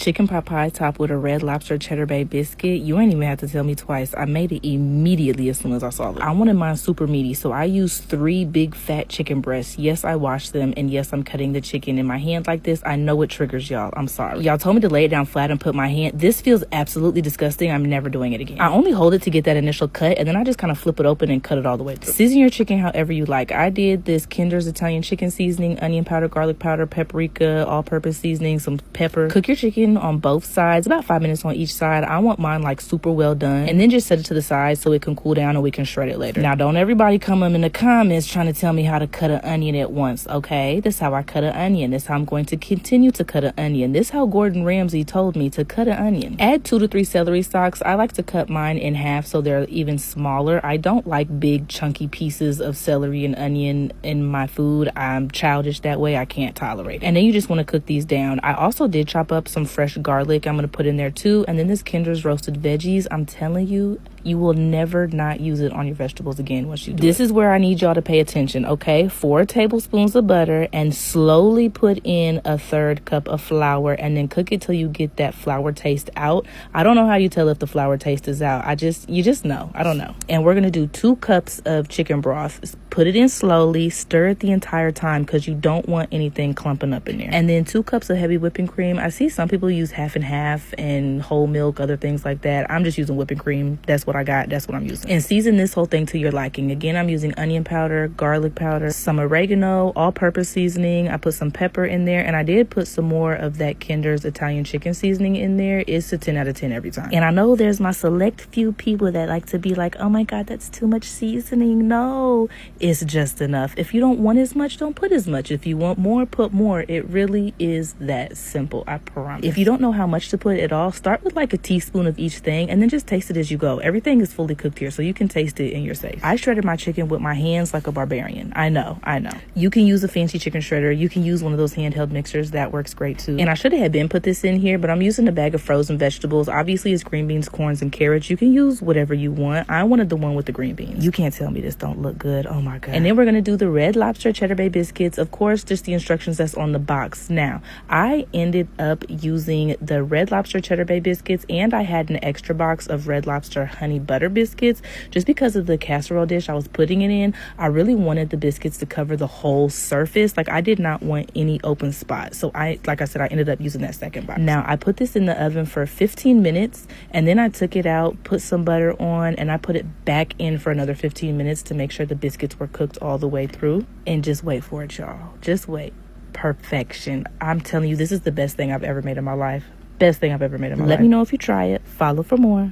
chicken pot pie topped with a Red Lobster Cheddar Bay biscuit. You ain't even have to tell me twice. I made it immediately as soon as I saw it. I wanted mine super meaty, so I used 3 big fat chicken breasts. Yes, I washed them, and yes, I'm cutting the chicken in my hand like this. I know it triggers y'all. I'm sorry. Y'all told me to lay it down flat and put my hand. This feels absolutely disgusting. I'm never doing it again. I only hold it to get that initial cut, and then I just kind of flip it open and cut it all the way through. Season your chicken however you like. I did this Kinder's Italian chicken seasoning, onion powder, garlic powder, paprika, all-purpose seasoning, some pepper. Cook your chicken on both sides, about 5 minutes on each side. I want mine like super well done, and then just set it to the side so it can cool down and we can shred it later. Now, don't everybody come up in the comments trying to tell me how to cut an onion at once, okay? This is how I cut an onion. This is how I'm going to continue to cut an onion. This is how Gordon Ramsay told me to cut an onion. Add 2 to 3 celery stalks. I like to cut mine in half so they're even smaller. I don't like big chunky pieces of celery and onion in my food. I'm childish that way. I can't tolerate it. And then you just want to cook these down. I also did chop up some fresh garlic. I'm going to put in there too. And then this Kinder's roasted veggies. I'm telling you, you will never not use it on your vegetables again once you do This is where I need y'all to pay attention, okay? 4 tablespoons of butter, and slowly put in a 1/3 cup of flour, and then cook it till you get that flour taste out. I don't know how you tell if the flour taste is out. You just know. I don't know. And we're gonna do 2 cups of chicken broth. Put it in slowly, stir it the entire time because you don't want anything clumping up in there. And then 2 cups of heavy whipping cream. I see some people use half and half and whole milk, other things like that. I'm just using whipping cream. That's what I got. That's what I'm using. And season this whole thing to your liking. Again, I'm using onion powder, garlic powder, some oregano, all-purpose seasoning. I put some pepper in there, and I did put some more of that Kinder's Italian chicken seasoning in there. It's a 10 out of 10 every time. And I know there's my select few people that like to be like, oh my God, that's too much seasoning. No, it's just enough. If you don't want as much, don't put as much. If you want more, put more. It really is that simple. I promise. If you don't know how much to put at all, start with like a teaspoon of each thing and then just taste it as you go. Everything is fully cooked here, so you can taste it and you're safe. I shredded my chicken with my hands like a barbarian. I know. You can use a fancy chicken shredder. You can use one of those handheld mixers. That works great too. And I should have been put this in here, but I'm using a bag of frozen vegetables. Obviously, it's green beans, corns, and carrots. You can use whatever you want. I wanted the one with the green beans. You can't tell me this don't look good. Oh my God. And then we're gonna do the Red Lobster Cheddar Bay biscuits. Of course, just the instructions that's on the box. Now, I ended up using the Red Lobster Cheddar Bay biscuits, and I had an extra box of Red Lobster honey butter biscuits just because of the casserole dish I was putting it in. I really wanted the biscuits to cover the whole surface. Like, I did not want any open spots. So like I said, I ended up using that second box. Now, I put this in the oven for 15 minutes, and then I took it out, put some butter on, and I put it back in for another 15 minutes to make sure the biscuits were cooked all the way through. And just wait for it, y'all. Just wait. Perfection. I'm telling you, this is the best thing I've ever made in my life. Best thing I've ever made in my life. Let me know if you try it. Follow for more.